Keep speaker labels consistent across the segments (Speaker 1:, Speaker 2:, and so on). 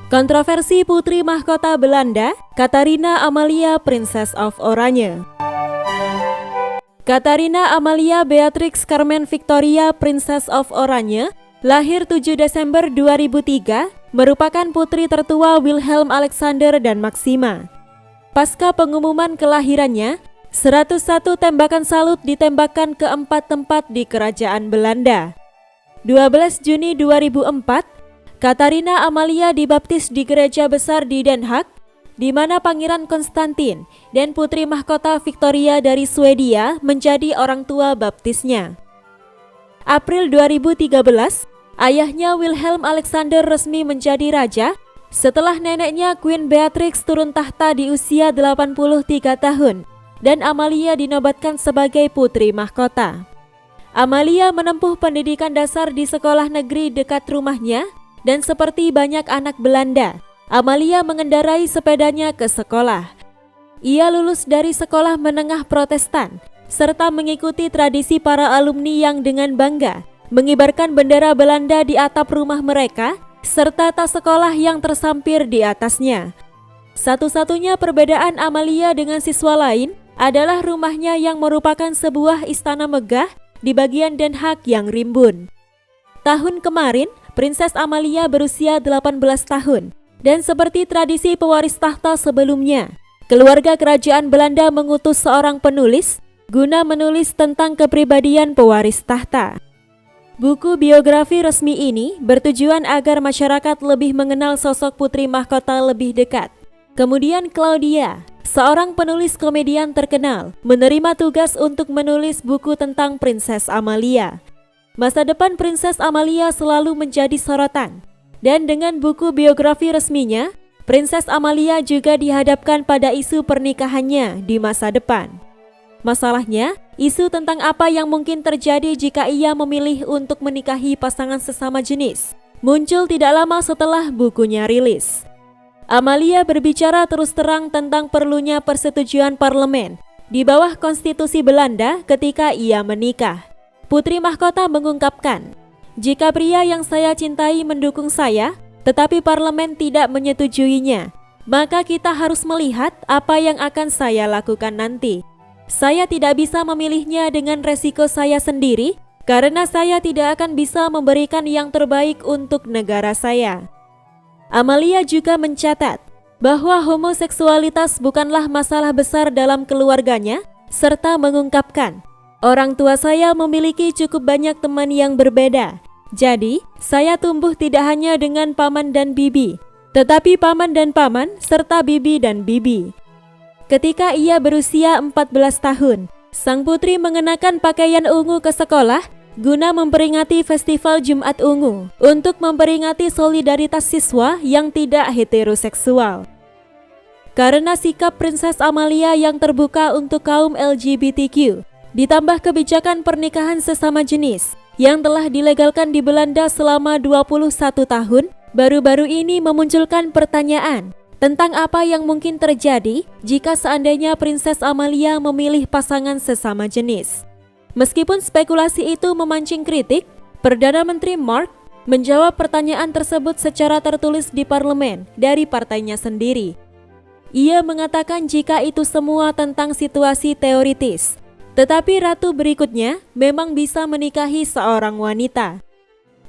Speaker 1: Kontroversi putri mahkota Belanda, Catharina Amalia Princess of Oranje. Catharina Amalia Beatrix Carmen Victoria Princess of Oranje, lahir 7 Desember 2003, merupakan putri tertua Wilhelm Alexander dan Maxima. Pasca pengumuman kelahirannya, 101 tembakan salut ditembakkan ke 4 tempat di kerajaan Belanda. 12 Juni 2004, Catharina Amalia dibaptis di gereja besar di Den Haag, di mana Pangeran Konstantin dan putri mahkota Victoria dari Swedia menjadi orang tua baptisnya. April 2013, ayahnya Wilhelm Alexander resmi menjadi raja setelah neneknya Queen Beatrix turun tahta di usia 83 tahun dan Amalia dinobatkan sebagai putri mahkota. Amalia menempuh pendidikan dasar di sekolah negeri dekat rumahnya. Dan seperti banyak anak Belanda, Amalia mengendarai sepedanya ke sekolah. Ia lulus dari sekolah menengah Protestan, serta mengikuti tradisi para alumni yang dengan bangga mengibarkan bendera Belanda di atap rumah mereka, serta tas sekolah yang tersampir di atasnya. Satu-satunya perbedaan Amalia dengan siswa lain adalah rumahnya yang merupakan sebuah istana megah di bagian Den Haag yang rimbun. Tahun kemarin, Princess Amalia berusia 18 tahun, dan seperti tradisi pewaris tahta sebelumnya, keluarga kerajaan Belanda mengutus seorang penulis guna menulis tentang kepribadian pewaris tahta. Buku biografi resmi ini bertujuan agar masyarakat lebih mengenal sosok putri mahkota lebih dekat. Kemudian Claudia, seorang penulis komedian terkenal, menerima tugas untuk menulis buku tentang Princess Amalia. Masa depan Princess Amalia selalu menjadi sorotan, dan dengan buku biografi resminya, Princess Amalia juga dihadapkan pada isu pernikahannya di masa depan. Masalahnya, isu tentang apa yang mungkin terjadi jika ia memilih untuk menikahi pasangan sesama jenis muncul tidak lama setelah bukunya rilis. Amalia berbicara terus terang tentang perlunya persetujuan parlemen di bawah konstitusi Belanda ketika ia menikah. Putri mahkota mengungkapkan, "Jika pria yang saya cintai mendukung saya, tetapi parlemen tidak menyetujuinya, maka kita harus melihat apa yang akan saya lakukan nanti. Saya tidak bisa memilihnya dengan resiko saya sendiri, karena saya tidak akan bisa memberikan yang terbaik untuk negara saya." Amalia juga mencatat bahwa homoseksualitas bukanlah masalah besar dalam keluarganya, serta mengungkapkan, "Orang tua saya memiliki cukup banyak teman yang berbeda. Jadi, saya tumbuh tidak hanya dengan paman dan bibi, tetapi paman dan paman serta bibi dan bibi." Ketika ia berusia 14 tahun, sang putri mengenakan pakaian ungu ke sekolah guna memperingati Festival Jumat Ungu untuk memperingati solidaritas siswa yang tidak heteroseksual. Karena sikap Princess Amalia yang terbuka untuk kaum LGBTQ, ditambah kebijakan pernikahan sesama jenis yang telah dilegalkan di Belanda selama 21 tahun, baru-baru ini memunculkan pertanyaan tentang apa yang mungkin terjadi jika seandainya Princess Amalia memilih pasangan sesama jenis. Meskipun spekulasi itu memancing kritik, Perdana Menteri Mark menjawab pertanyaan tersebut secara tertulis di parlemen dari partainya sendiri. Ia mengatakan jika itu semua tentang situasi teoritis, tetapi ratu berikutnya memang bisa menikahi seorang wanita.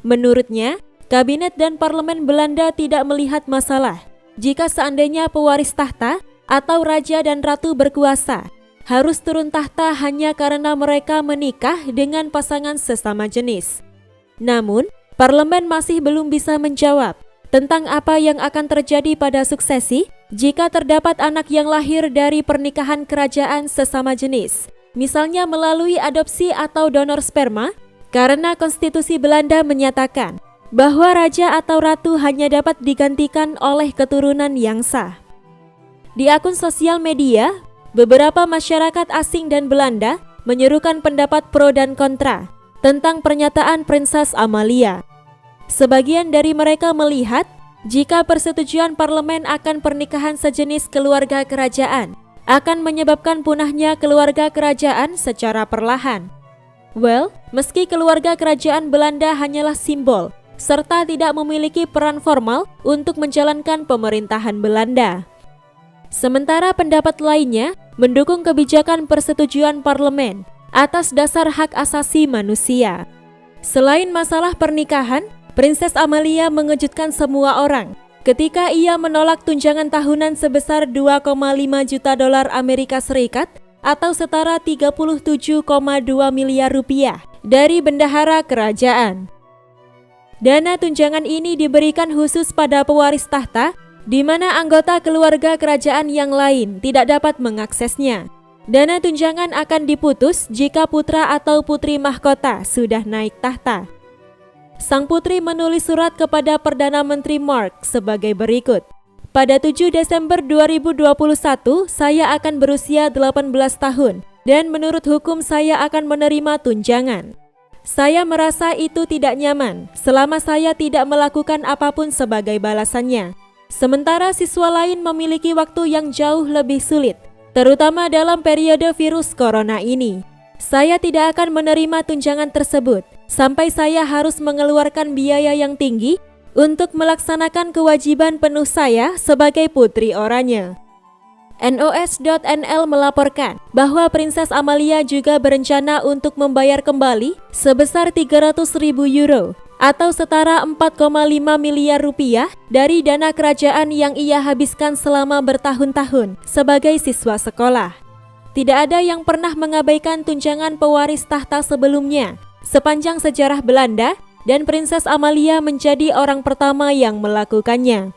Speaker 1: Menurutnya, kabinet dan parlemen Belanda tidak melihat masalah jika seandainya pewaris tahta atau raja dan ratu berkuasa harus turun tahta hanya karena mereka menikah dengan pasangan sesama jenis. Namun, parlemen masih belum bisa menjawab tentang apa yang akan terjadi pada suksesi jika terdapat anak yang lahir dari pernikahan kerajaan sesama jenis, misalnya melalui adopsi atau donor sperma, karena konstitusi Belanda menyatakan bahwa raja atau ratu hanya dapat digantikan oleh keturunan yang sah. Di akun sosial media, beberapa masyarakat asing dan Belanda menyerukan pendapat pro dan kontra tentang pernyataan Princess Amalia. Sebagian dari mereka melihat jika persetujuan parlemen akan pernikahan sejenis keluarga kerajaan akan menyebabkan punahnya keluarga kerajaan secara perlahan. Meski keluarga kerajaan Belanda hanyalah simbol serta tidak memiliki peran formal untuk menjalankan pemerintahan Belanda. Sementara pendapat lainnya mendukung kebijakan persetujuan parlemen atas dasar hak asasi manusia. Selain masalah pernikahan, Princess Amalia mengejutkan semua orang ketika ia menolak tunjangan tahunan sebesar 2,5 juta dolar Amerika Serikat atau setara 37,2 miliar rupiah dari bendahara kerajaan. Dana tunjangan ini diberikan khusus pada pewaris tahta, di mana anggota keluarga kerajaan yang lain tidak dapat mengaksesnya. Dana tunjangan akan diputus jika putra atau putri mahkota sudah naik tahta. Sang putri menulis surat kepada Perdana Menteri Mark sebagai berikut. Pada 7 Desember 2021, saya akan berusia 18 tahun dan menurut hukum saya akan menerima tunjangan. Saya merasa itu tidak nyaman selama saya tidak melakukan apapun sebagai balasannya. Sementara siswa lain memiliki waktu yang jauh lebih sulit, terutama dalam periode virus corona ini. Saya tidak akan menerima tunjangan tersebut sampai saya harus mengeluarkan biaya yang tinggi untuk melaksanakan kewajiban penuh saya sebagai putri oranye. NOS.NL melaporkan bahwa Princess Amalia juga berencana untuk membayar kembali sebesar 300.000 euro atau setara 4,5 miliar rupiah dari dana kerajaan yang ia habiskan selama bertahun-tahun sebagai siswa sekolah. Tidak ada yang pernah mengabaikan tunjangan pewaris tahta sebelumnya sepanjang sejarah Belanda, dan Princess Amalia menjadi orang pertama yang melakukannya.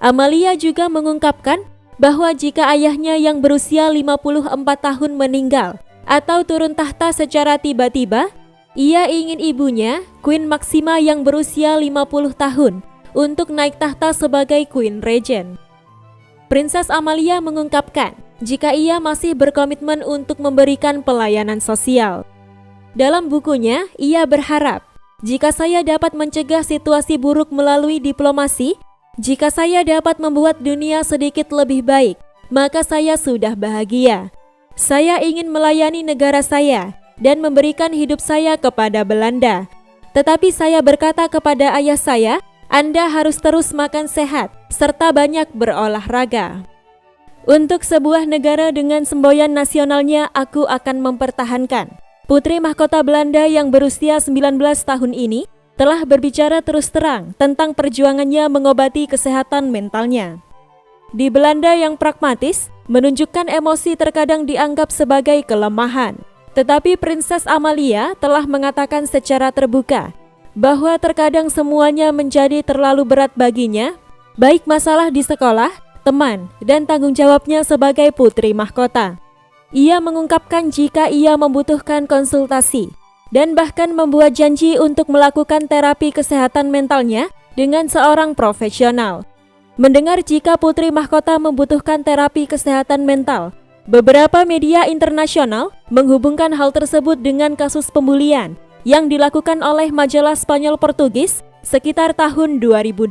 Speaker 1: Amalia juga mengungkapkan bahwa jika ayahnya yang berusia 54 tahun meninggal atau turun tahta secara tiba-tiba, ia ingin ibunya, Queen Maxima yang berusia 50 tahun, untuk naik tahta sebagai Queen Regent. Princess Amalia mengungkapkan jika ia masih berkomitmen untuk memberikan pelayanan sosial. Dalam bukunya, ia berharap, jika saya dapat mencegah situasi buruk melalui diplomasi, jika saya dapat membuat dunia sedikit lebih baik, maka saya sudah bahagia. Saya ingin melayani negara saya dan memberikan hidup saya kepada Belanda. Tetapi saya berkata kepada ayah saya, Anda harus terus makan sehat serta banyak berolahraga. Untuk sebuah negara dengan semboyan nasionalnya, aku akan mempertahankan. Putri mahkota Belanda yang berusia 19 tahun ini telah berbicara terus terang tentang perjuangannya mengobati kesehatan mentalnya. Di Belanda yang pragmatis, menunjukkan emosi terkadang dianggap sebagai kelemahan. Tetapi Princess Amalia telah mengatakan secara terbuka bahwa terkadang semuanya menjadi terlalu berat baginya, baik masalah di sekolah, teman, dan tanggung jawabnya sebagai putri mahkota. Ia mengungkapkan jika ia membutuhkan konsultasi dan bahkan membuat janji untuk melakukan terapi kesehatan mentalnya dengan seorang profesional. Mendengar jika putri mahkota membutuhkan terapi kesehatan mental, beberapa media internasional menghubungkan hal tersebut dengan kasus pembulian yang dilakukan oleh majalah Spanyol Portugis sekitar tahun 2020.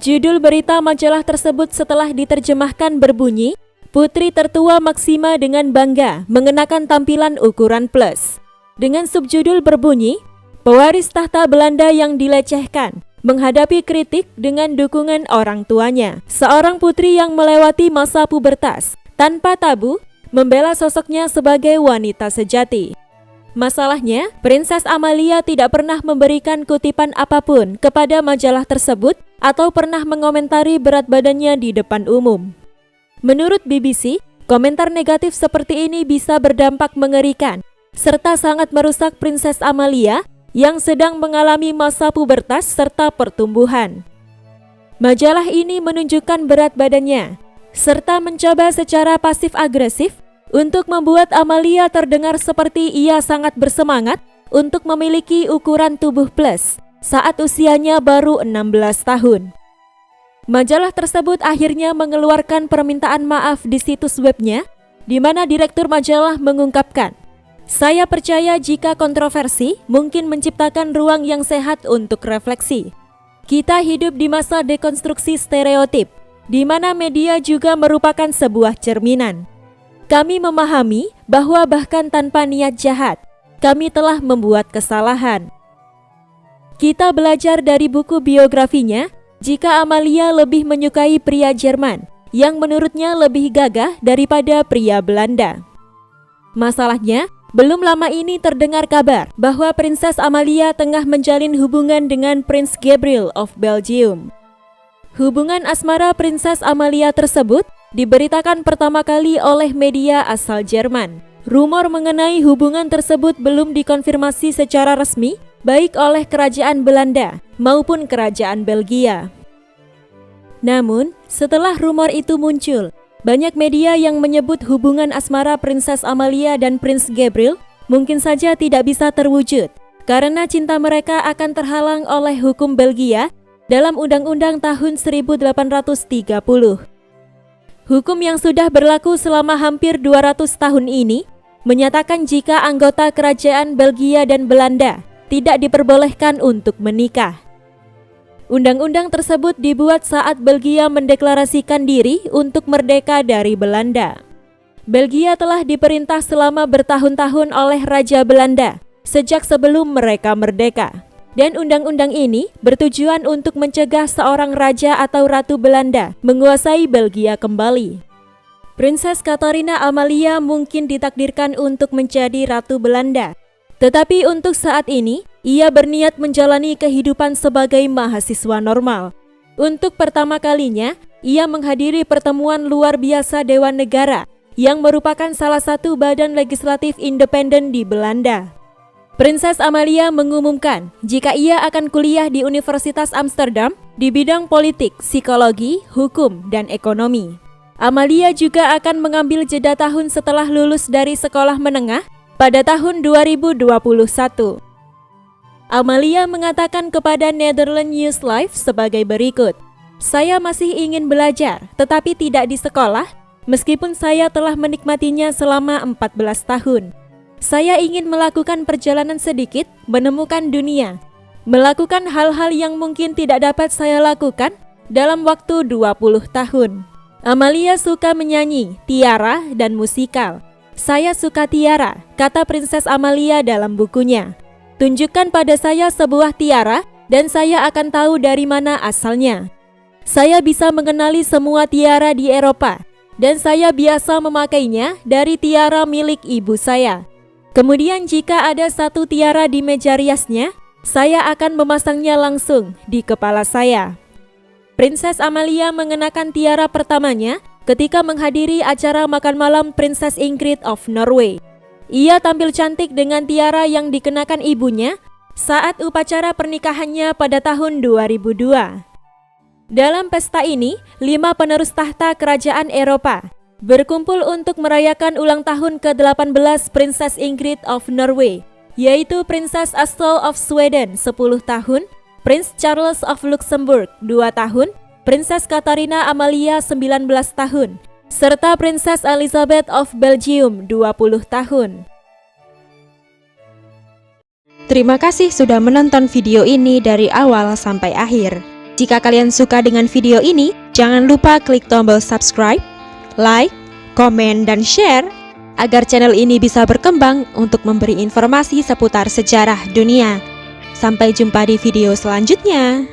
Speaker 1: Judul berita majalah tersebut setelah diterjemahkan berbunyi, Putri tertua Maxima dengan bangga mengenakan tampilan ukuran plus. Dengan subjudul berbunyi, pewaris tahta Belanda yang dilecehkan menghadapi kritik dengan dukungan orang tuanya. Seorang putri yang melewati masa pubertas tanpa tabu membela sosoknya sebagai wanita sejati. Masalahnya, Princess Amalia tidak pernah memberikan kutipan apapun kepada majalah tersebut atau pernah mengomentari berat badannya di depan umum. Menurut BBC, komentar negatif seperti ini bisa berdampak mengerikan serta sangat merusak Princess Amalia yang sedang mengalami masa pubertas serta pertumbuhan. Majalah ini menunjukkan berat badannya serta mencoba secara pasif-agresif untuk membuat Amalia terdengar seperti ia sangat bersemangat untuk memiliki ukuran tubuh plus saat usianya baru 16 tahun. Majalah tersebut akhirnya mengeluarkan permintaan maaf di situs webnya, di mana direktur majalah mengungkapkan, "Saya percaya jika kontroversi mungkin menciptakan ruang yang sehat untuk refleksi. Kita hidup di masa dekonstruksi stereotip, di mana media juga merupakan sebuah cerminan. Kami memahami bahwa bahkan tanpa niat jahat, kami telah membuat kesalahan." Kita belajar dari buku biografinya jika Amalia lebih menyukai pria Jerman yang menurutnya lebih gagah daripada pria Belanda. Masalahnya, belum lama ini terdengar kabar bahwa Princess Amalia tengah menjalin hubungan dengan Prince Gabriel of Belgium. Hubungan asmara Princess Amalia tersebut diberitakan pertama kali oleh media asal Jerman. Rumor mengenai hubungan tersebut belum dikonfirmasi secara resmi baik oleh kerajaan Belanda maupun kerajaan Belgia. Namun, setelah rumor itu muncul, banyak media yang menyebut hubungan asmara Princess Amalia dan Prince Gabriel mungkin saja tidak bisa terwujud karena cinta mereka akan terhalang oleh hukum Belgia dalam Undang-Undang tahun 1830. Hukum yang sudah berlaku selama hampir 200 tahun ini menyatakan jika anggota kerajaan Belgia dan Belanda tidak diperbolehkan untuk menikah. Undang-undang tersebut dibuat saat Belgia mendeklarasikan diri untuk merdeka dari Belanda. Belgia telah diperintah selama bertahun-tahun oleh Raja Belanda sejak sebelum mereka merdeka. Dan undang-undang ini bertujuan untuk mencegah seorang raja atau ratu Belanda menguasai Belgia kembali. Princess Catharina Amalia mungkin ditakdirkan untuk menjadi ratu Belanda. Tetapi untuk saat ini, ia berniat menjalani kehidupan sebagai mahasiswa normal. Untuk pertama kalinya, ia menghadiri pertemuan luar biasa Dewan Negara yang merupakan salah satu badan legislatif independen di Belanda. Princess Amalia mengumumkan jika ia akan kuliah di Universitas Amsterdam di bidang politik, psikologi, hukum, dan ekonomi. Amalia juga akan mengambil jeda tahun setelah lulus dari sekolah menengah pada tahun 2021. Amalia mengatakan kepada Netherlands News Live sebagai berikut, "Saya masih ingin belajar, tetapi tidak di sekolah, meskipun saya telah menikmatinya selama 14 tahun. Saya ingin melakukan perjalanan sedikit, menemukan dunia, melakukan hal-hal yang mungkin tidak dapat saya lakukan dalam waktu 20 tahun." Amalia suka menyanyi, tiara, dan musikal. "Saya suka tiara," kata Princess Amalia dalam bukunya. "Tunjukkan pada saya sebuah tiara dan saya akan tahu dari mana asalnya. Saya bisa mengenali semua tiara di Eropa dan saya biasa memakainya dari tiara milik ibu saya. Kemudian jika ada satu tiara di meja riasnya, saya akan memasangnya langsung di kepala saya." Princess Amalia mengenakan tiara pertamanya ketika menghadiri acara makan malam Princess Ingrid of Norway. Ia tampil cantik dengan tiara yang dikenakan ibunya saat upacara pernikahannya pada tahun 2002. Dalam pesta ini, 5 penerus tahta kerajaan Eropa berkumpul untuk merayakan ulang tahun ke-18 Princess Ingrid of Norway, yaitu Princess Astrid of Sweden 10 tahun, Prince Charles of Luxembourg 2 tahun, Princess Catharina Amalia 19 tahun, serta Princess Elizabeth of Belgium 20 tahun.
Speaker 2: Terima kasih sudah menonton video ini dari awal sampai akhir. Jika kalian suka dengan video ini, jangan lupa klik tombol subscribe, like, komen, dan share agar channel ini bisa berkembang untuk memberi informasi seputar sejarah dunia. Sampai jumpa di video selanjutnya.